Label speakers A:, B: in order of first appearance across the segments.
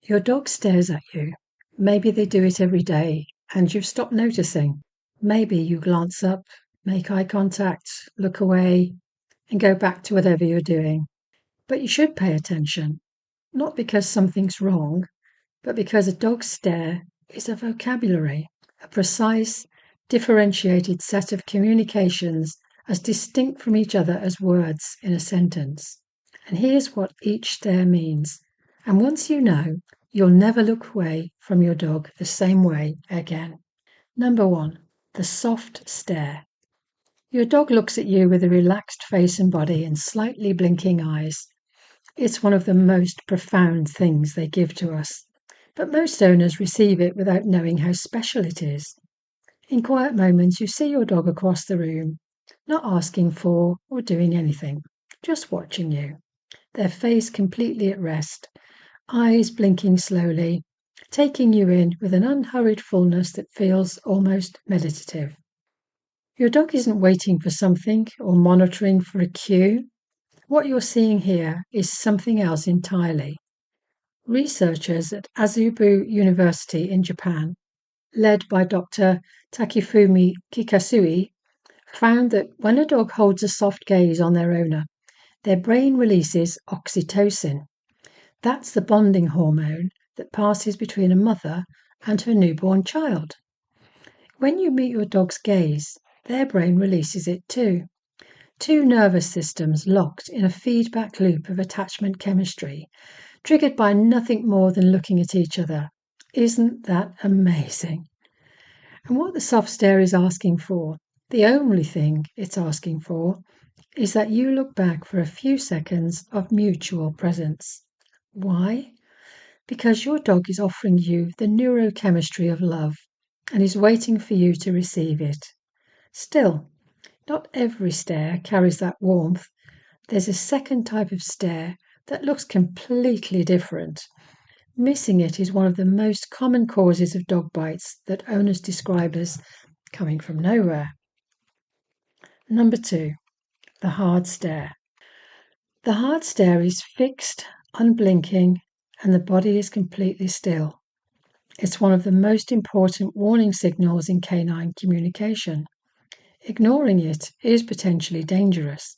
A: Your dog stares at you. Maybe they do it every day and you've stopped noticing. Maybe you glance up, make eye contact, look away, and go back to whatever you're doing. But you should pay attention, not because something's wrong, but because a dog's stare is a vocabulary, a precise, differentiated set of communications as distinct from each other as words in a sentence. And here's what each stare means. And once you know, you'll never look away from your dog the same way again. Number 1, the soft stare. Your dog looks at you with a relaxed face and body and slightly blinking eyes. It's one of the most profound things they give to us, but most owners receive it without knowing how special it is. In quiet moments, you see your dog across the room, not asking for or doing anything, just watching you, their face completely at rest, eyes blinking slowly, taking you in with an unhurried fullness that feels almost meditative. Your dog isn't waiting for something or monitoring for a cue. What you're seeing here is something else entirely. Researchers at Azubu University in Japan, led by Dr. Takifumi Kikasui, found that when a dog holds a soft gaze on their owner, their brain releases oxytocin. That's the bonding hormone that passes between a mother and her newborn child. When you meet your dog's gaze, their brain releases it too. Two nervous systems locked in a feedback loop of attachment chemistry, triggered by nothing more than looking at each other. Isn't that amazing? And what the soft stare is asking for, the only thing it's asking for, is that you look back for a few seconds of mutual presence. Why? Because your dog is offering you the neurochemistry of love and is waiting for you to receive it. Still, not every stare carries that warmth. There's a second type of stare that looks completely different. Missing it is one of the most common causes of dog bites that owners describe as coming from nowhere. Number 2, the hard stare. The hard stare is fixed, unblinking, and the body is completely still. It's one of the most important warning signals in canine communication. Ignoring it is potentially dangerous,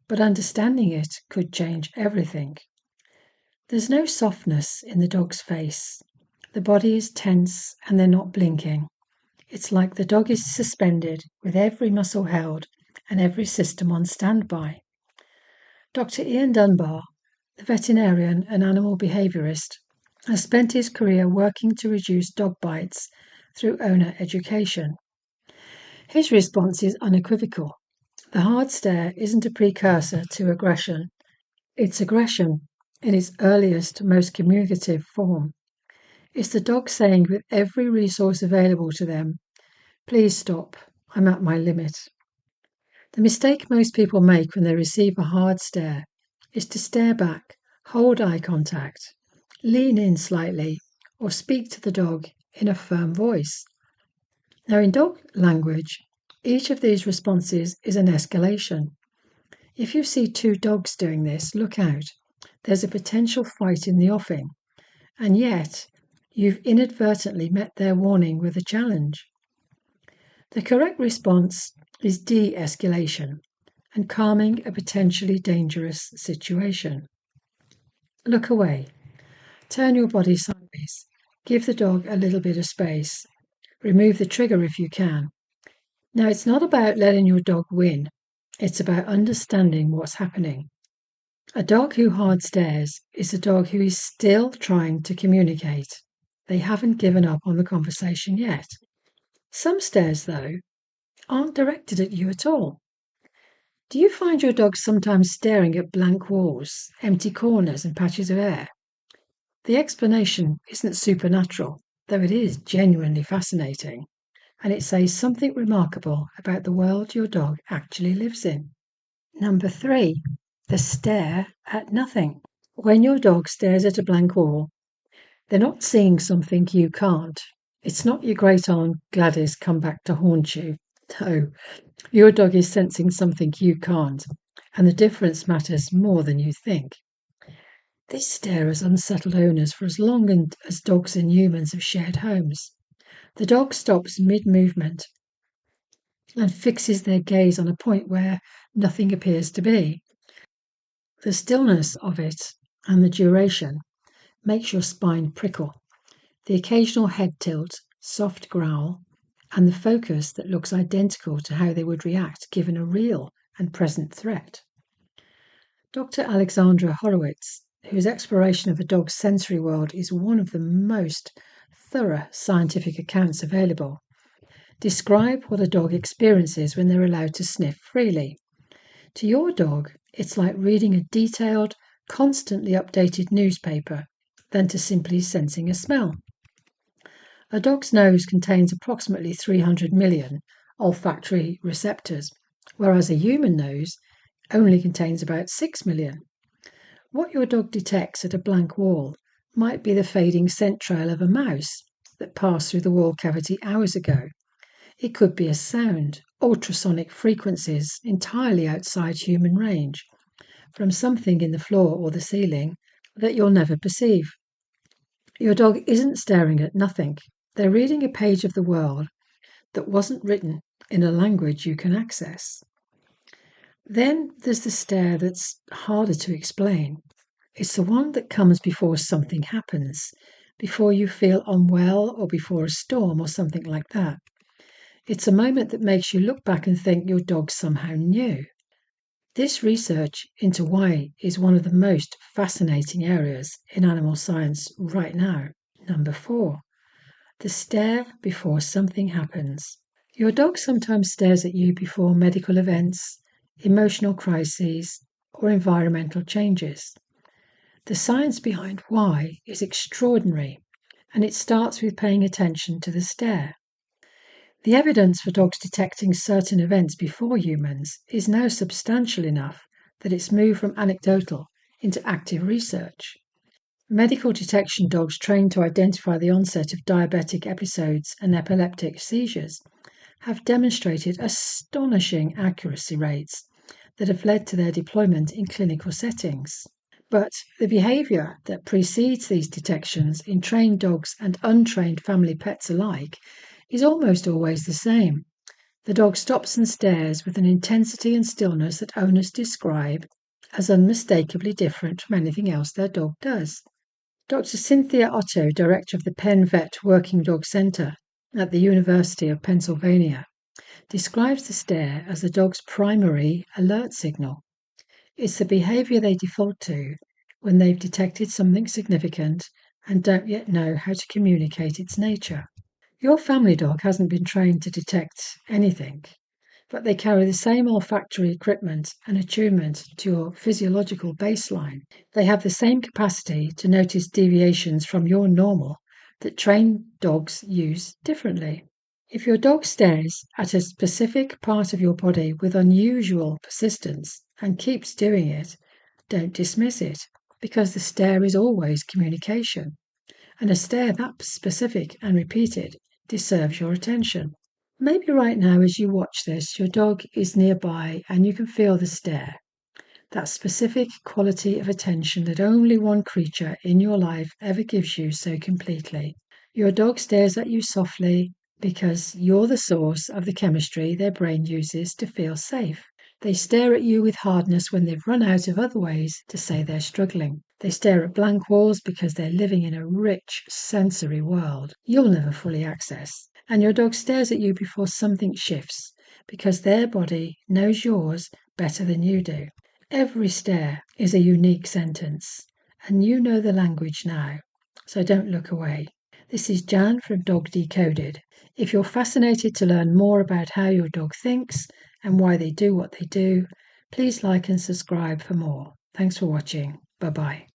A: but understanding it could change everything. There's no softness in the dog's face. The body is tense and they're not blinking. It's like the dog is suspended with every muscle held and every system on standby. Dr Ian Dunbar, the veterinarian and animal behaviourist, has spent his career working to reduce dog bites through owner education. His response is unequivocal. The hard stare isn't a precursor to aggression. It's aggression in its earliest, most communicative form. It's the dog saying with every resource available to them, "Please stop, I'm at my limit." The mistake most people make when they receive a hard stare is to stare back, hold eye contact, lean in slightly, or speak to the dog in a firm voice. Now, in dog language, each of these responses is an escalation. If you see two dogs doing this, look out. There's a potential fight in the offing, and yet you've inadvertently met their warning with a challenge. The correct response is de-escalation and calming a potentially dangerous situation. Look away. Turn your body sideways. Give the dog a little bit of space. Remove the trigger if you can. Now, it's not about letting your dog win. It's about understanding what's happening. A dog who hard stares is a dog who is still trying to communicate. They haven't given up on the conversation yet. Some stares, though, aren't directed at you at all. Do you find your dog sometimes staring at blank walls, empty corners, and patches of air? The explanation isn't supernatural, though it is genuinely fascinating, and it says something remarkable about the world your dog actually lives in. Number 3, the stare at nothing. When your dog stares at a blank wall, they're not seeing something you can't. It's not your great aunt Gladys come back to haunt you. No, your dog is sensing something you can't, and the difference matters more than you think. This stare has unsettled owners for as long as dogs and humans have shared homes. The dog stops mid-movement and fixes their gaze on a point where nothing appears to be. The stillness of it and the duration makes your spine prickle. The occasional head tilt, soft growl, and the focus that looks identical to how they would react given a real and present threat. Dr. Alexandra Horowitz, whose exploration of a dog's sensory world is one of the most thorough scientific accounts available, describe what a dog experiences when they're allowed to sniff freely. To your dog, it's like reading a detailed, constantly updated newspaper than to simply sensing a smell. A dog's nose contains approximately 300 million olfactory receptors, whereas a human nose only contains about 6 million. What your dog detects at a blank wall might be the fading scent trail of a mouse that passed through the wall cavity hours ago. It could be a sound, ultrasonic frequencies entirely outside human range, from something in the floor or the ceiling that you'll never perceive. Your dog isn't staring at nothing. They're reading a page of the world that wasn't written in a language you can access. Then there's the stare that's harder to explain. It's the one that comes before something happens, before you feel unwell or before a storm or something like that. It's a moment that makes you look back and think your dog somehow knew. This research into why is one of the most fascinating areas in animal science right now. Number 4. The stare before something happens. Your dog sometimes stares at you before medical events, emotional crises, or environmental changes. The science behind why is extraordinary, and it starts with paying attention to the stare. The evidence for dogs detecting certain events before humans is now substantial enough that it's moved from anecdotal into active research. Medical detection dogs trained to identify the onset of diabetic episodes and epileptic seizures have demonstrated astonishing accuracy rates that have led to their deployment in clinical settings. But the behaviour that precedes these detections in trained dogs and untrained family pets alike is almost always the same. The dog stops and stares with an intensity and stillness that owners describe as unmistakably different from anything else their dog does. Dr. Cynthia Otto, director of the Penn Vet Working Dog Center at the University of Pennsylvania, describes the stare as the dog's primary alert signal. It's the behavior they default to when they've detected something significant and don't yet know how to communicate its nature. Your family dog hasn't been trained to detect anything, but they carry the same olfactory equipment and attunement to your physiological baseline. They have the same capacity to notice deviations from your normal that trained dogs use differently. If your dog stares at a specific part of your body with unusual persistence and keeps doing it, don't dismiss it, because the stare is always communication. And a stare that specific and repeated deserves your attention. Maybe right now as you watch this, your dog is nearby and you can feel the stare. That specific quality of attention that only one creature in your life ever gives you so completely. Your dog stares at you softly because you're the source of the chemistry their brain uses to feel safe. They stare at you with hardness when they've run out of other ways to say they're struggling. They stare at blank walls because they're living in a rich sensory world you'll never fully access. And your dog stares at you before something shifts because their body knows yours better than you do. Every stare is a unique sentence, and you know the language now, so don't look away. This is Jan from Dog Decoded. If you're fascinated to learn more about how your dog thinks and why they do what they do, please like and subscribe for more. Thanks for watching. Bye-bye.